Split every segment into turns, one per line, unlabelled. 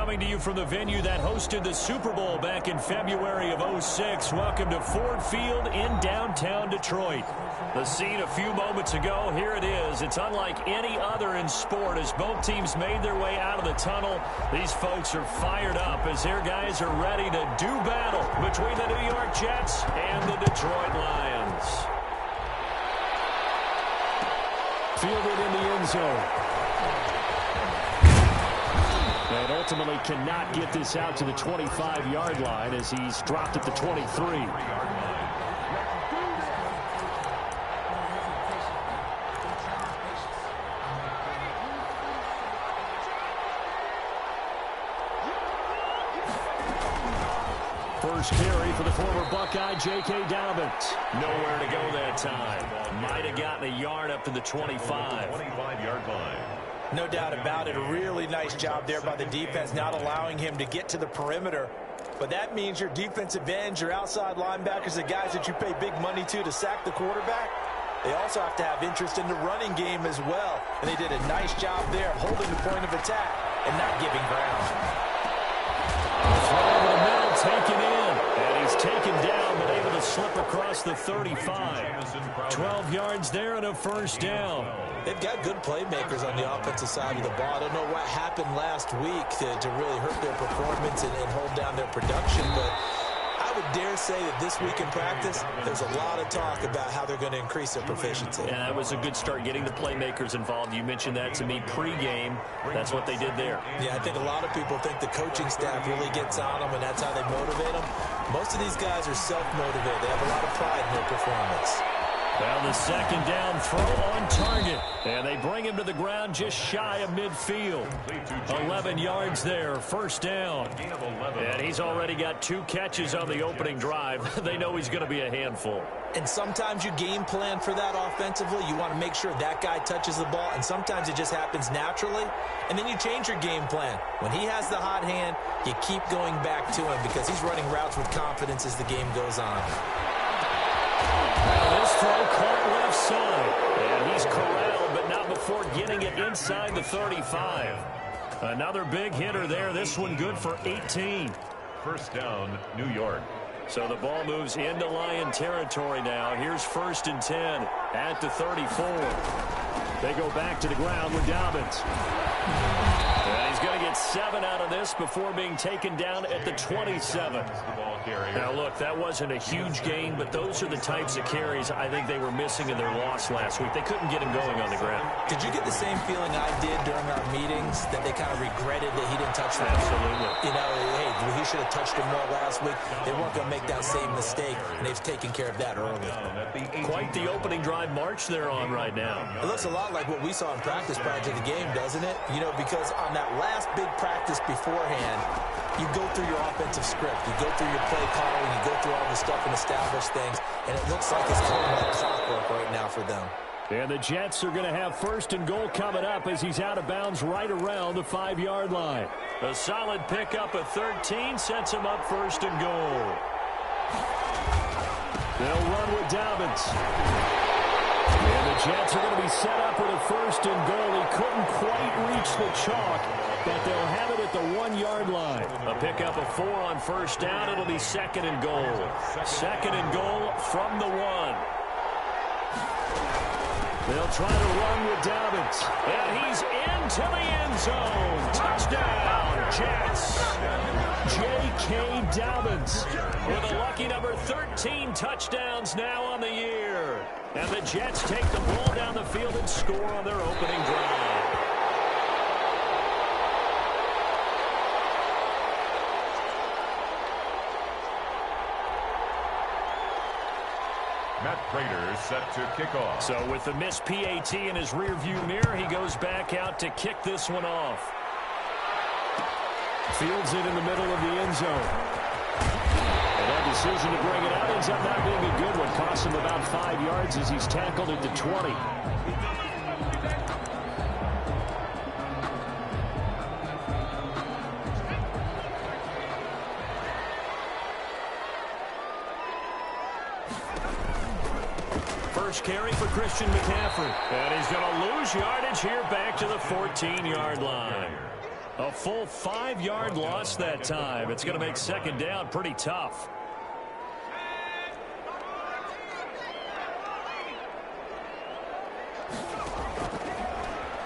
coming to you from the venue that hosted the Super Bowl back in February of '06. Welcome to Ford Field in downtown Detroit. The scene a few moments ago, here it is. It's unlike any other in sport as both teams made their way out of the tunnel. These folks are fired up as their guys are ready to do battle between the New York Jets and the Detroit Lions. Fielded in the end zone. And ultimately cannot get this out to the 25-yard line as he's dropped at the 23. First carry for the former Buckeye, J.K. Dobbins. Nowhere to go that time. Might have gotten a yard up to the 25.
25-yard line.
No doubt about it. A really nice job there by the defense, not allowing him to get to the perimeter. But that means your defensive ends, your outside linebackers, the guys that you pay big money to sack the quarterback, they also have to have interest in the running game as well. And they did a nice job there holding the point of attack and not giving ground.
Throw over the middle, taken in. And he's taken down, but able to slip across the 35. 12 yards there and a first down.
They've got good playmakers on the offensive side of the ball. I don't know what happened last week to really hurt their performance and hold down their production, but I would dare say that this week in practice, there's a lot of talk about how they're going to increase their proficiency.
Yeah, that was a good start getting the playmakers involved. You mentioned that to me pregame. That's what they did there.
Yeah, I think a lot of people think the coaching staff really gets on them, and that's how they motivate them. Most of these guys are self-motivated. They have a lot of pride in their performance.
Well, the second down throw on target. And they bring him to the ground just shy of midfield. 11 yards there, first down. And he's already got 2 catches on the opening drive. They know he's going to be a handful.
And sometimes you game plan for that offensively. You want to make sure that guy touches the ball, and sometimes it just happens naturally. And then you change your game plan. When he has the hot hand, you keep going back to him because he's running routes with confidence as the game goes on.
Well, this throw caught left side. And he's corralled, but not before getting it inside the 35. Another big hitter there. This one good for 18.
First down, New York.
So the ball moves into Lion territory now. Here's 1st and 10 at the 34. They go back to the ground with Dobbins. And he's going to get 7 out of this before being taken down at the 27. Now, look, that wasn't a huge gain, but those are the types of carries I think they were missing in their loss last week. They couldn't get him going on the ground.
Did you get the same feeling I did during our meetings, that they kind of regretted that he didn't touch them?
Absolutely.
You know, hey, he should have touched him more last week. They weren't going to make that same mistake, and they've taken care of that early.
Quite the opening drive march they're on right now.
It looks a lot like what we saw in practice prior to the game, doesn't it? You know, because on that last big practice beforehand, you go through your offensive script. You go through your play calling. You go through all the stuff and establish things. And it looks like it's going like clockwork right now for them.
And the Jets are going to have 1st and goal coming up as he's out of bounds right around the 5-yard line. A solid pickup of 13 sets him up 1st and goal. They'll run with Dobbins. And the Jets are going to be set up with a 1st and goal. He couldn't quite reach the chalk, but they'll have it at the 1-yard line. A pickup of 4 on 1st down. It'll be 2nd and goal. 2nd and goal from the 1. They'll try to run with Dobbins. And he's into the end zone. Touchdown, Jets. J.K. Dobbins with a lucky number 13 touchdowns now on the year. And the Jets take the ball down the field and score on their opening drive.
Matt Prater set to kick off.
So with the missed PAT in his rearview mirror, he goes back out to kick this one off. Fields it in the middle of the end zone. And that decision to bring it out ends up not being a good one. Costs him about 5 yards as he's tackled at the 20. First carry for Christian McCaffrey. And he's going to lose yardage here back to the 14-yard line. A full 5-yard loss that time. It's going to make second down pretty tough.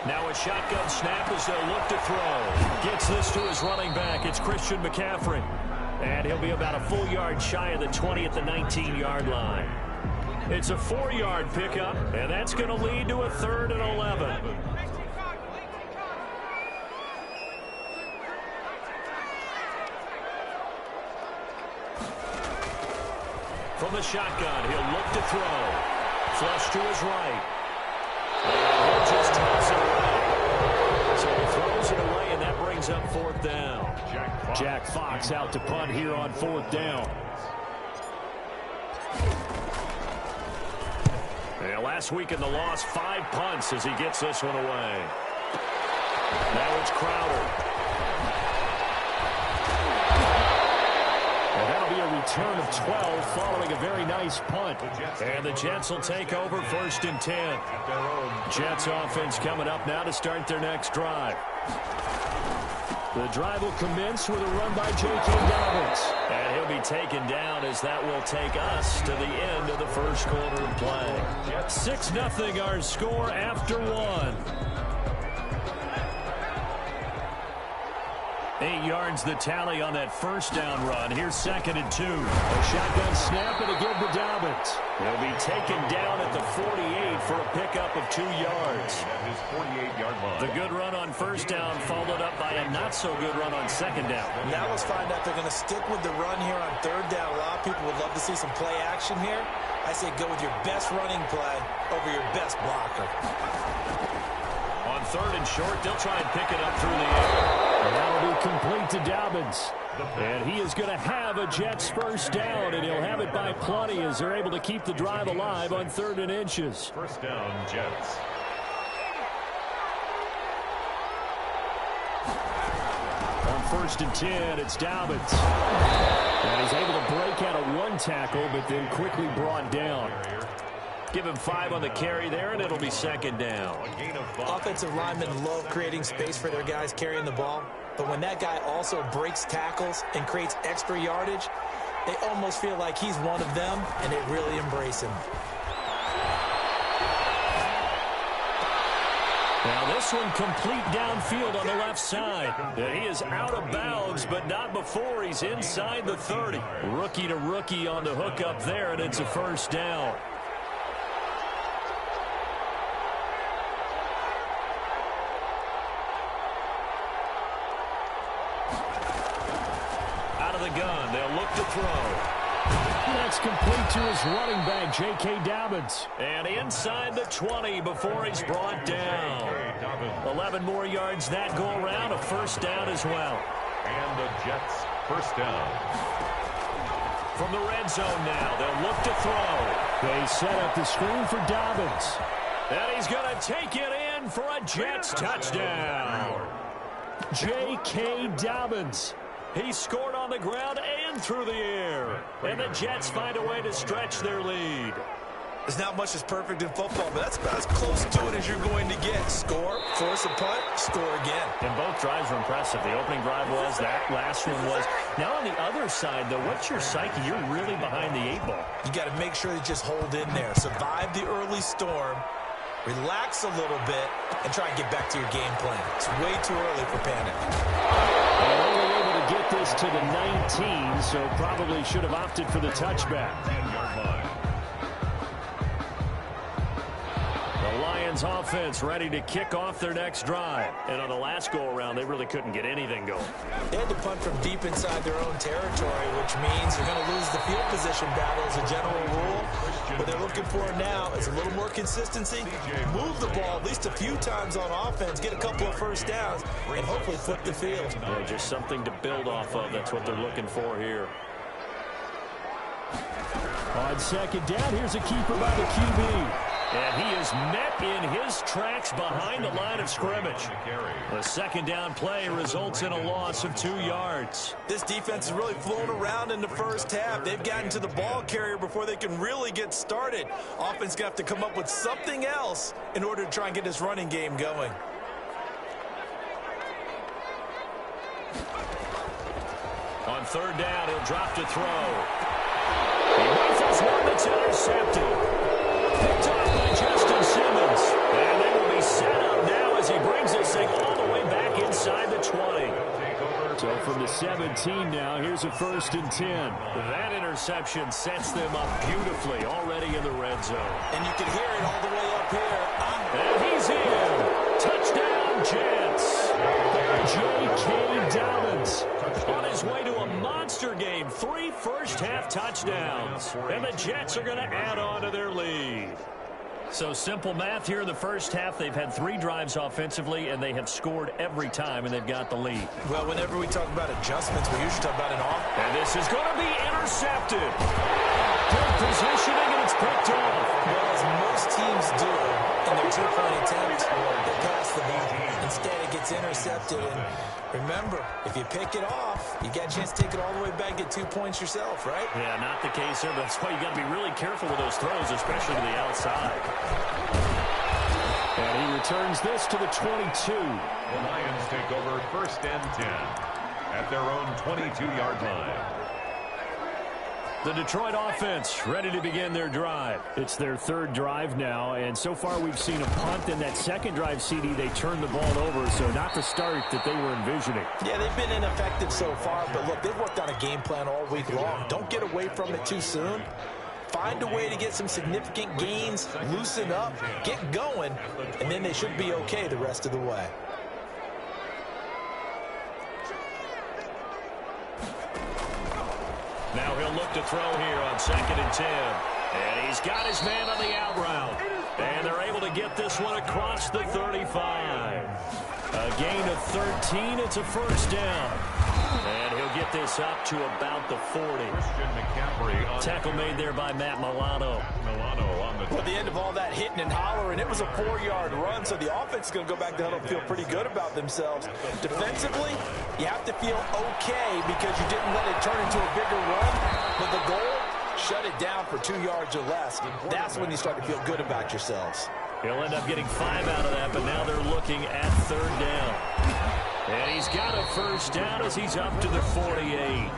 Now a shotgun snap as they'll look to throw. Gets this to his running back. It's Christian McCaffrey. And he'll be about a full yard shy of the 20 at the 19-yard line. It's a 4-yard pickup, and that's going to lead to a 3rd and 11. From the shotgun, he'll look to throw. Flush to his right. And he'll just toss it away. So he throws it away, and that brings up 4th down. Jack Fox out to punt here on 4th down. And last week in the loss, 5 punts as he gets this one away. Now it's Crowder. Return of 12 following a very nice punt. And the Jets will take over 1st and 10. Jets offense coming up now to start their next drive. The drive will commence with a run by J.K. Dobbins. And he'll be taken down as that will take us to the end of the first quarter of play. 6-0 our score after 1. 8 yards the tally on that first down run. Here's 2nd and 2. A shotgun snap and a give to Dobbins. He'll be taken down at the 48 for a pickup of 2 yards.
At his 48-yard line.
The good run on first down followed up by a not-so-good run on second down.
Now let's find out they're going to stick with the run here on 3rd down. A lot of people would love to see some play action here. I say go with your best running play over your best blocker.
On 3rd and short, they'll try and pick it up through the air. And that'll be complete to Dobbins. And he is going to have a Jets first down, and he'll have it by plenty as they're able to keep the drive alive on 3rd and inches.
First down, Jets.
On 1st and 10, it's Dobbins. And he's able to break out of 1 tackle, but then quickly brought down. Give him 5 on the carry there, and it'll be 2nd down.
Offensive linemen love creating space for their guys carrying the ball. But when that guy also breaks tackles and creates extra yardage, they almost feel like he's one of them, and they really embrace him.
Now this one complete downfield on the left side. He is out of bounds, but not before he's inside the 30. Rookie to rookie on the hook up there, and it's a first down. Gun. They'll look to throw. That's complete to his running back, J.K. Dobbins. And inside the 20 before he's brought down. 11 more yards that go around, a first down as well.
And the Jets first down.
From the red zone now, they'll look to throw. They set up the screen for Dobbins. And he's going to take it in for a Jets touchdown. J.K. Dobbins. He scored on the ground and through the air. And the Jets find a way to stretch their lead.
There's not much that's perfect in football, but that's about as close to it as you're going to get. Score, force a punt, score again.
And both drives were impressive. The opening drive was, that last one was. Now on the other side, though, what's your psyche? You're really behind the 8 ball.
You got to make sure you just hold in there. Survive the early storm. Relax a little bit and try and get back to your game plan. It's way too early for panic.
And only able to get this to the 19, so probably should have opted for the touchback.
10-yard line.
The Lions offense ready to kick off their next drive. And on the last go-around, they really couldn't get anything going.
They had to punt from deep inside their own territory, which means they're going to lose the field position battle as a general rule. What they're looking for now is a little more consistency, move the ball at least a few times on offense, get a couple of first downs, and hopefully flip the field.
Yeah, just something to build off of. That's what they're looking for here. On second down, here's a keeper by the QB. And he is met in his tracks behind the line of scrimmage. The second down play results in a loss of 2 yards.
This defense has really flown around in the first half. They've gotten to the ball carrier before they can really get started. Offense going to have to come up with something else in order to try and get this running game going.
third down. He'll drop to throw. He rifles one that's intercepted. Picked off by Justin Simmons. And they will be set up now as he brings this thing all the way back inside the 20. So from the 17 now, here's a 1st and 10. That interception sets them up beautifully already in the red zone.
And you can hear it all the way up here.
And he's in. Touchdown, Jets. J.K. Dobbins on his way to a monster game. 3 first-half touchdowns. And the Jets are going to add on to their lead. So simple math here in the first half. They've had 3 drives offensively, and they have scored every time, and they've got the lead.
Well, whenever we talk about adjustments, we usually talk about an off.
And this is going to be intercepted. Good positioning, and it's picked off.
Well, as most teams do in their 2-point attempt, they pass the ball. Instead, it gets intercepted. And remember, if you pick it off, you got a chance to take it all the way back and get 2 points yourself, right?
Yeah, not the case there. That's why you got to be really careful with those throws, especially to the outside. And he returns this to the 22.
The Lions take over 1st and 10 at their own 22-yard line.
The Detroit offense ready to begin their drive. It's their 3rd drive now, and so far we've seen a punt. In that 2nd drive, CD, they turned the ball over, so not the start that they were envisioning.
Yeah, they've been ineffective so far, but look, they've worked on a game plan all week long. Don't get away from it too soon. Find a way to get some significant gains, loosen up, get going, and then they should be okay the rest of the way.
Now he'll look to throw here on 2nd and 10. And he's got his man on the out route. And they're able to get this one across the 35. A gain of 13. It's a 1st down. And he'll get this up to about the 40. Tackle made there by Matt Milano.
At the end of all that hitting and hollering, it was a 4-yard run, so the offense is going to go back to huddle and feel pretty good about themselves. Defensively, you have to feel okay because you didn't let it turn into a bigger run, but the goal, shut it down for 2 yards or less. That's when you start to feel good about yourselves.
He'll end up getting 5 out of that, but now they're looking at 3rd down. And he's got a 1st down as he's up to the 48.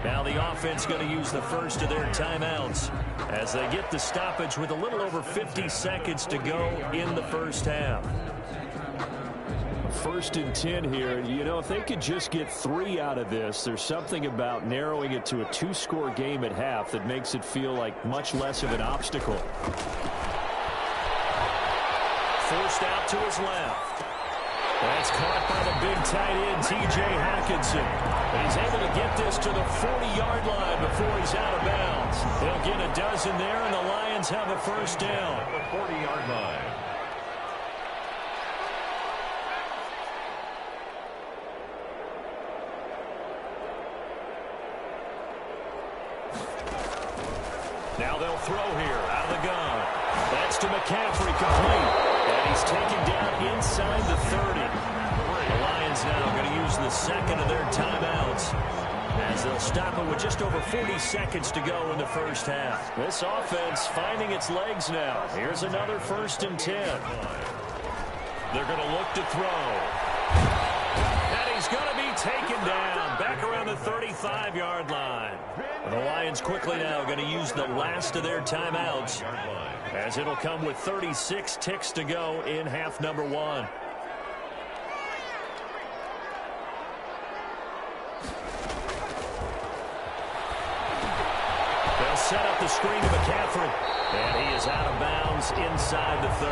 Now the offense going to use the first of their timeouts as they get the stoppage with a little over 50 seconds to go in the first half.
1st and 10 here. You know, if they could just get 3 out of this, there's something about narrowing it to a 2-score game at half that makes it feel like much less of an obstacle.
Forced out to his left. That's caught by the big tight end, T.J. Hawkinson. But he's able to get this to the 40-yard line before he's out of bounds. They'll get a dozen there, and the Lions have a 1st down.
The 40-yard line.
Now they'll throw here out of the gun. That's to McCaffrey, complete. And he's taken down inside the 30. The Lions now going to use the 2nd of their timeouts as they'll stop it with just over 40 seconds to go in the first half. This offense finding its legs now. Here's another 1st and 10. They're going to look to throw. And he's going to be taken down back around the 35-yard line. The Lions quickly now going to use the last of their timeouts as it'll come with 36 ticks to go in half number 1. They'll set up the screen to McCaffrey, and he is out of bounds inside the 30.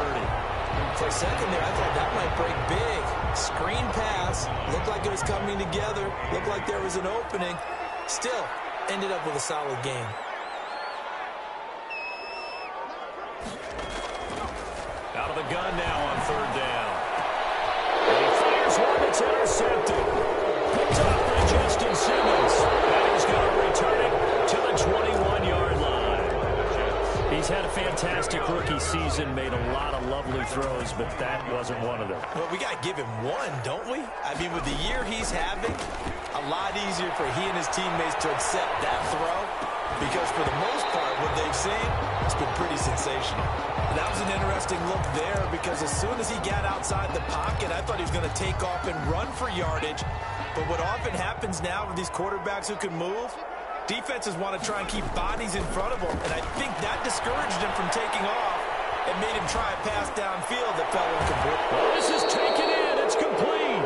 For a second there, I thought that might break big. Screen pass, looked like it was coming together, looked like there was an opening. Still, ended up with a solid game.
Out of the gun now on 3rd down. And he fires one that's intercepted. Picked up by Justin Simmons. And he's going to return it to the 21-yard line. He's had a fantastic rookie season, made a lot of lovely throws, but that wasn't one of them.
Well, we got to give him one, don't we? I mean, with the year he's having, a lot easier for he and his teammates to accept that throw because for the most part, what they've seen, it's been pretty sensational. And that was an interesting look there because as soon as he got outside the pocket, I thought he was going to take off and run for yardage. But what often happens now with these quarterbacks who can move, defenses want to try and keep bodies in front of them, and I think that discouraged him from taking off and made him try a pass downfield that fell incomplete.
Well, this is taken in. It's complete.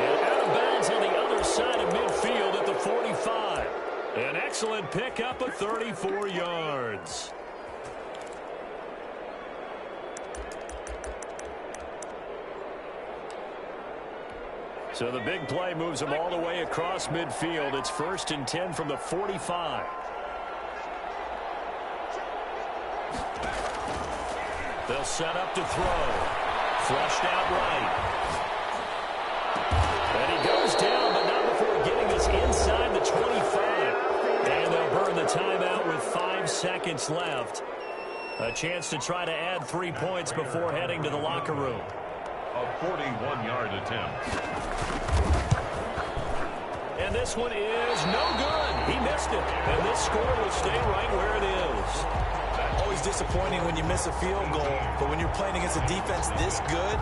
And out of bounds on the other side of midfield at the 45. An excellent pickup of 34 yards. So the big play moves them all the way across midfield. It's 1st and 10 from the 45. They'll set up to throw. Flushed out right. And he goes down, but not before getting us inside the 25. And they'll burn the timeout with 5 seconds left. A chance to try to add 3 points before heading to the locker room.
A 41-yard attempt.
And this one is no good. He missed it. And this score will stay right where it is.
Always disappointing when you miss a field goal, but when you're playing against a defense this good,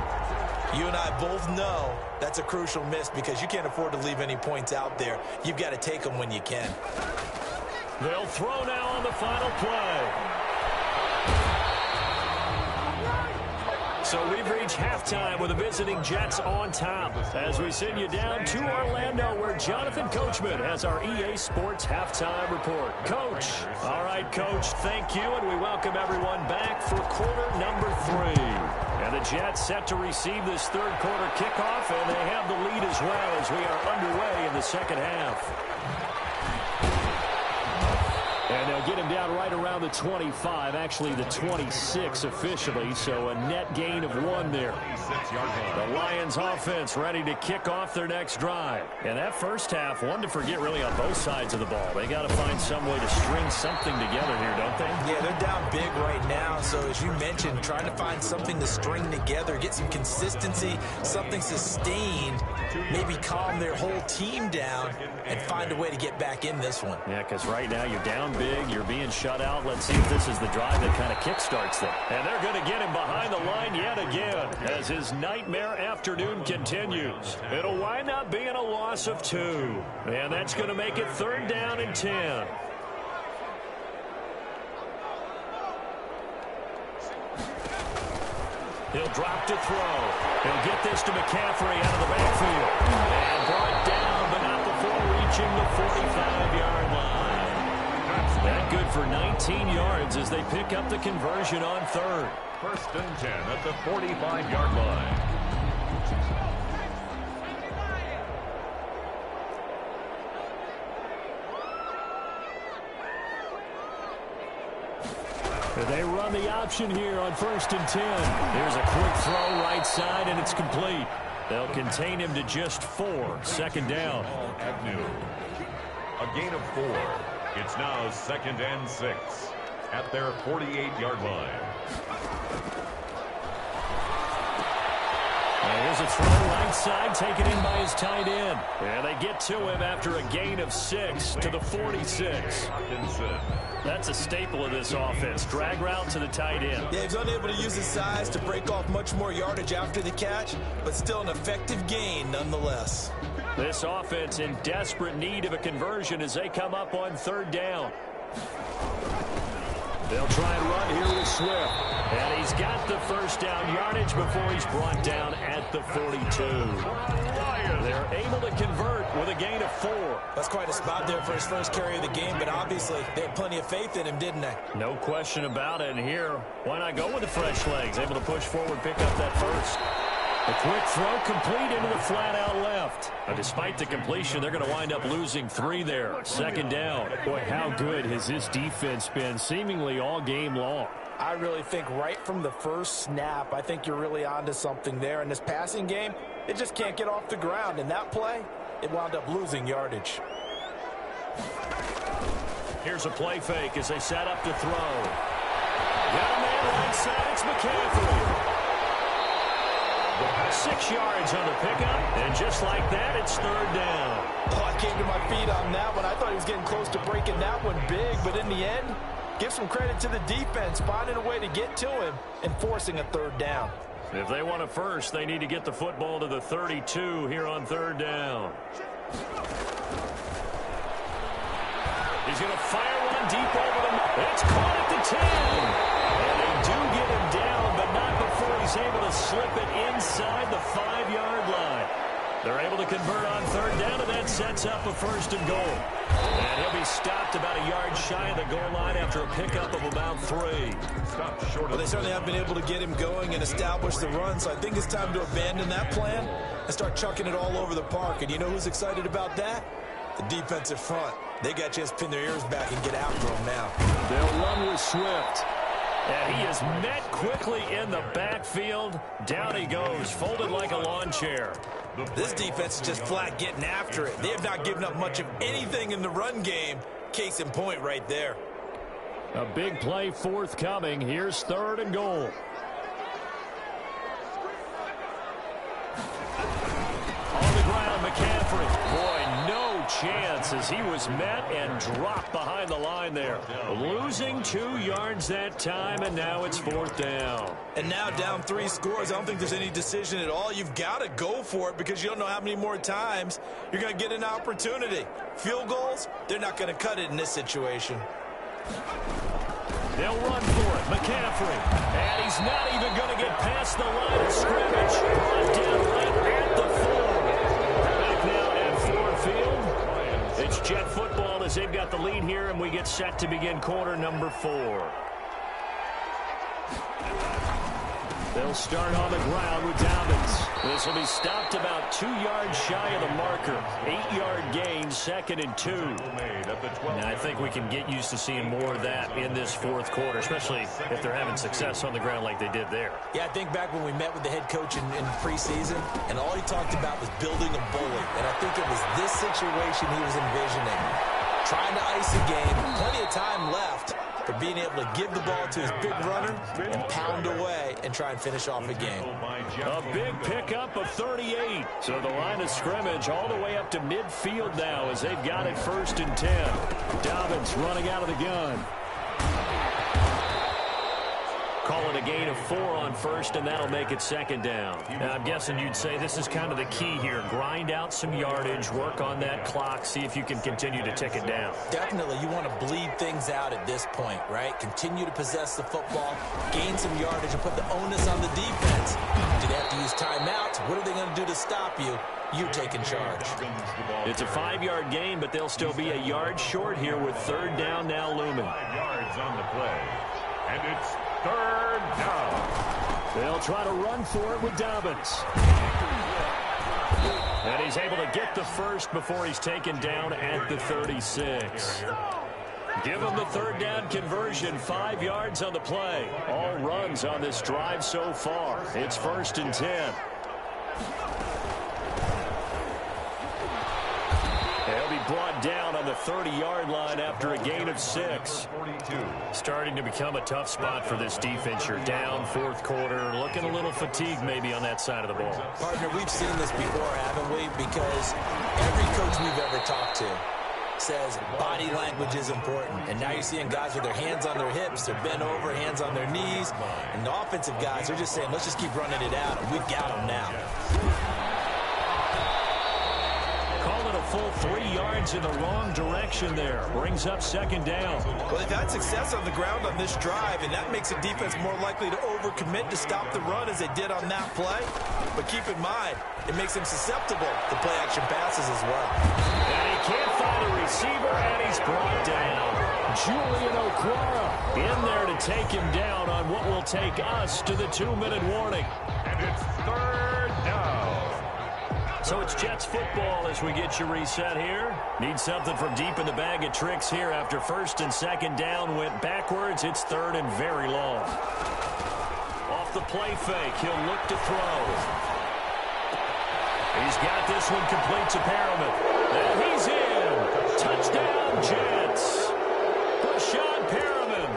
you and I both know that's a crucial miss because you can't afford to leave any points out there. You've got to take them when you can.
They'll throw now on the final play. So we've reached halftime with the visiting Jets on top as we send you down to Orlando where Jonathan Coachman has our EA Sports halftime report. Coach. All right, Coach, thank you, and we welcome everyone back for quarter number 3. And the Jets set to receive this third quarter kickoff, and they have the lead as well as we are underway in the second half. And they'll get him down right around the 25, actually the 26 officially, so a net gain of 1 there. The Lions offense ready to kick off their next drive. And that first half, one to forget really on both sides of the ball. They got to find some way to string something together here, don't they?
Yeah, they're down big right now, so as you mentioned, trying to find something to string together, get some consistency, something sustained, maybe calm their whole team down and find a way to get back in this one.
Yeah, because right now you're down big, you're being shut out. Let's see if this is the drive that kind of kickstarts them. And they're going to get him behind the line yet again as his nightmare afternoon continues. It'll wind up being a loss of 2. And that's going to make it 3rd down and 10. He'll drop to throw. He'll get this to McCaffrey out of the backfield. And brought down, but not before reaching the 45-yard line. That good for 19 yards as they pick up the conversion on 3rd.
1st and 10 at the 45-yard line.
They run the option here on 1st and 10. There's a quick throw right side, and it's complete. They'll contain him to just 4. 2nd down.
Agnew. A gain of 4. It's now 2nd and 6 at their 48-yard line.
Here's a throw right side, taken in by his tight end. And they get to him after a gain of 6 to the 46. That's a staple of this offense. Drag route to the tight end.
Yeah, he's unable to use his size to break off much more yardage after the catch, but still an effective gain nonetheless.
This offense in desperate need of a conversion as they come up on 3rd down. They'll try and run here with Swift. And he's got the 1st down yardage before he's brought down at the 42. They're able to convert with a gain of 4.
That's quite a spot there for his first carry of the game, but obviously they had plenty of faith in him, didn't they?
No question about it. And here, why not go with the fresh legs? Able to push forward, pick up that 1st. A quick throw complete into the flat out left. Despite the completion, they're going to wind up losing 3 there. 2nd down. Boy, how good has this defense been seemingly all game long?
I really think right from the first snap, I think you're really onto something there. In this passing game, it just can't get off the ground. In that play, it wound up losing yardage.
Here's a play fake as they set up to throw. Got a man right side. It's McCaffrey. 6 yards on the pickup, and just like that, it's 3rd down.
Oh, I came to my feet on that one. I thought he was getting close to breaking that one big, but in the end, give some credit to the defense, finding a way to get to him and forcing a 3rd down.
If they want a first, they need to get the football to the 32 here on 3rd down.
He's going to fire one deep over the middle. It's caught at the 10. And they do get him down, but not before he's able to slip it inside the 5-yard line. They're able to convert on third down, and that sets up a first and goal. And he'll be stopped about a yard shy of the goal line after a pickup of about 3.
Well, they certainly have been able to get him going and establish the run, so I think it's time to abandon that plan and start chucking it all over the park. And you know who's excited about that? The defensive front. They got a chance to pin their ears back and get after him now.
They'll run with Swift. And he is met quickly in the backfield. Down he goes, folded like a lawn chair.
This defense is just flat getting after it. They have not given up much of anything in the run game. Case in point right there.
A big play forthcoming. Here's third and goal. On the ground, McCaffrey. Boy, no chance as he was met and dropped behind the line there. Losing 2 yards that time, and now it's fourth down.
And now down 3 scores. I don't think there's any decision at all. You've got to go for it because you don't know how many more times you're going to get an opportunity. Field goals, they're not going to cut it in this situation.
They'll run for it. McCaffrey. And he's not even going to get past the line of scrimmage. Brought down right at the 4. Back now at Ford Field. It's Jet football as they've got the lead here, and we get set to begin quarter number 4. They'll start on the ground with Dobbins. This will be stopped about 2 yards shy of the marker. 8-yard gain, second and 2. And I think we can get used to seeing more of that in this fourth quarter, especially if they're having success on the ground like they did there.
Yeah, I think back when we met with the head coach in preseason, and all he talked about was building a bully. And I think it was this situation he was envisioning. Trying to ice a game, plenty of time left, but being able to give the ball to his big runner and pound away and try and finish off a game.
A big pickup of 38. So the line of scrimmage all the way up to midfield now as they've got it first and 10. Dobbins running out of the gun. Call it a gain of 4 on first, and that'll make it second down. Now, I'm guessing you'd say this is kind of the key here. Grind out some yardage, work on that clock, see if you can continue to tick it down.
Definitely, you want to bleed things out at this point, right? Continue to possess the football, gain some yardage, and put the onus on the defense. Do they have to use timeouts? What are they going to do to stop you? You're taking charge.
It's a 5-yard gain, but they'll still be a yard short here with third down now looming.
5 yards on the play. And it's third down.
They'll try to run for it with Dobbins. And he's able to get the first before he's taken down at the 36. Give him the third down conversion, 5 yards on the play. All runs on this drive so far. It's first and 10. They'll be brought down on the 30-yard line after a gain of 6. Starting to become a tough spot for this defense. You're down fourth quarter, looking a little fatigued maybe on that side of the ball.
Partner, we've seen this before, haven't we? Because every coach we've ever talked to says body language is important. And now you're seeing guys with their hands on their hips, they're bent over, hands on their knees. And the offensive guys are just saying, let's just keep running it out, and we've got them now.
Full 3 yards in the wrong direction there. Brings up second down.
Well, they've had success on the ground on this drive, and that makes the defense more likely to overcommit to stop the run as they did on that play. But keep in mind, it makes them susceptible to play-action passes as well.
And he can't find a receiver, and he's brought down. Julian Okwara in there to take him down on what will take us to the 2-minute warning.
And it's third down.
So it's Jets football as we get you reset here. Need something from deep in the bag of tricks here after first and second down went backwards. It's third and very long. Off the play fake, he'll look to throw. He's got this one complete to Perriman. And he's in. Touchdown, Jets. Brashad Perriman,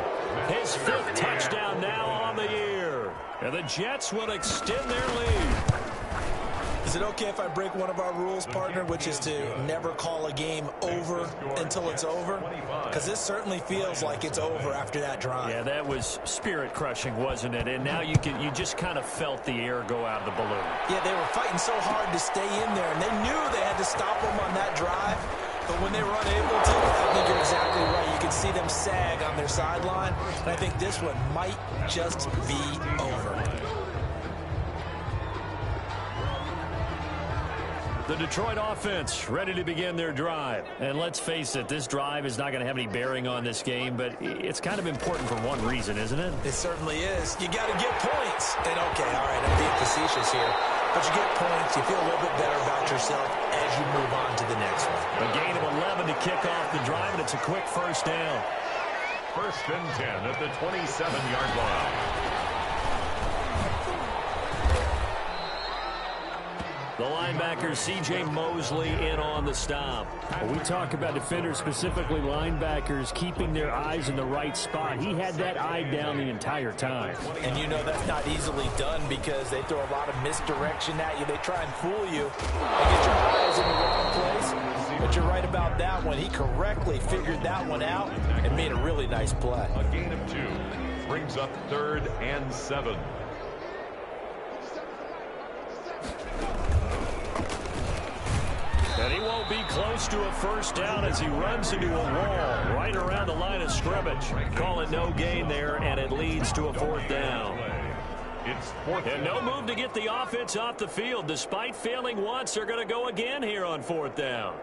his 5th touchdown now on the year. And the Jets will extend their lead.
Is it okay if I break one of our rules, partner, which is to never call a game over until it's over? Because this certainly feels like it's over after that drive.
Yeah, that was spirit-crushing, wasn't it? And now you just kind of felt the air go out of the balloon.
Yeah, they were fighting so hard to stay in there, and they knew they had to stop them on that drive. But when they were unable to, I think you're exactly right. You can see them sag on their sideline. And I think this one might just be over.
The Detroit offense ready to begin their drive. And let's face it, this drive is not going to have any bearing on this game, but it's kind of important for one reason, isn't it?
It certainly is. You got to get points. And, okay, all right, I'm being facetious here. But you get points, you feel a little bit better about yourself as you move on to the next one.
A gain of 11 to kick off the drive, and it's a quick first down.
First and 10 at the 27-yard line.
The linebacker, C.J. Mosley, in on the stop.
When we talk about defenders, specifically linebackers, keeping their eyes in the right spot. He had that eye down the entire time.
And you know that's not easily done because they throw a lot of misdirection at you. They try and fool you and get your eyes in the wrong place. But you're right about that one. He correctly figured that one out and made a really nice play.
A gain of 2 brings up 3rd and 7.
And he won't be close to a first down as he runs into a wall right around the line of scrimmage. Call it no gain there, and it leads to a 4th down.
It's 4th
and no move to get the offense off the field. Despite failing once, they're going to go again here on 4th down.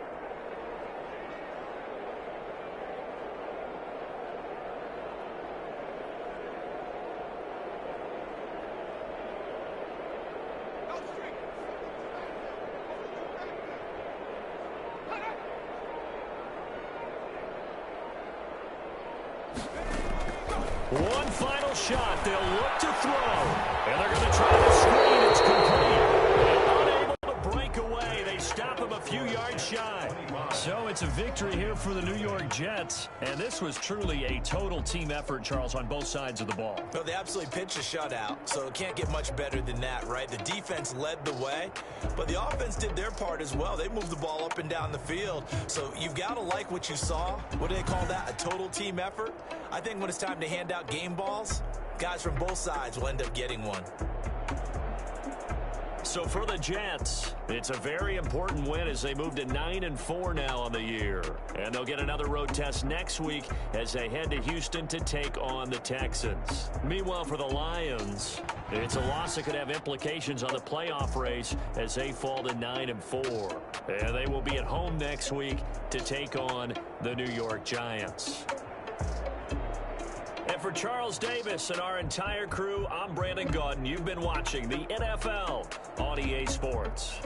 One final shot. They'll look to throw. And they're going to try to screen. It's complete. And unable to break away. They stop him a few yards shy. So it's a victory here for the New York Jets. And this was truly a total team effort, Charles, on both sides of the ball.
Well, they absolutely pitched a shutout, so it can't get much better than that, right? The defense led the way, but the offense did their part as well. They moved the ball up and down the field. So you've got to like what you saw. What do they call that? A total team effort? I think when it's time to hand out game balls, guys from both sides will end up getting one.
So for the Jets, it's a very important win as they move to 9-4 now on the year. And they'll get another road test next week as they head to Houston to take on the Texans. Meanwhile, for the Lions, it's a loss that could have implications on the playoff race as they fall to 9-4. And they will be at home next week to take on the New York Giants. And for Charles Davis and our entire crew, I'm Brandon Gaudin. You've been watching the NFL on EA Sports.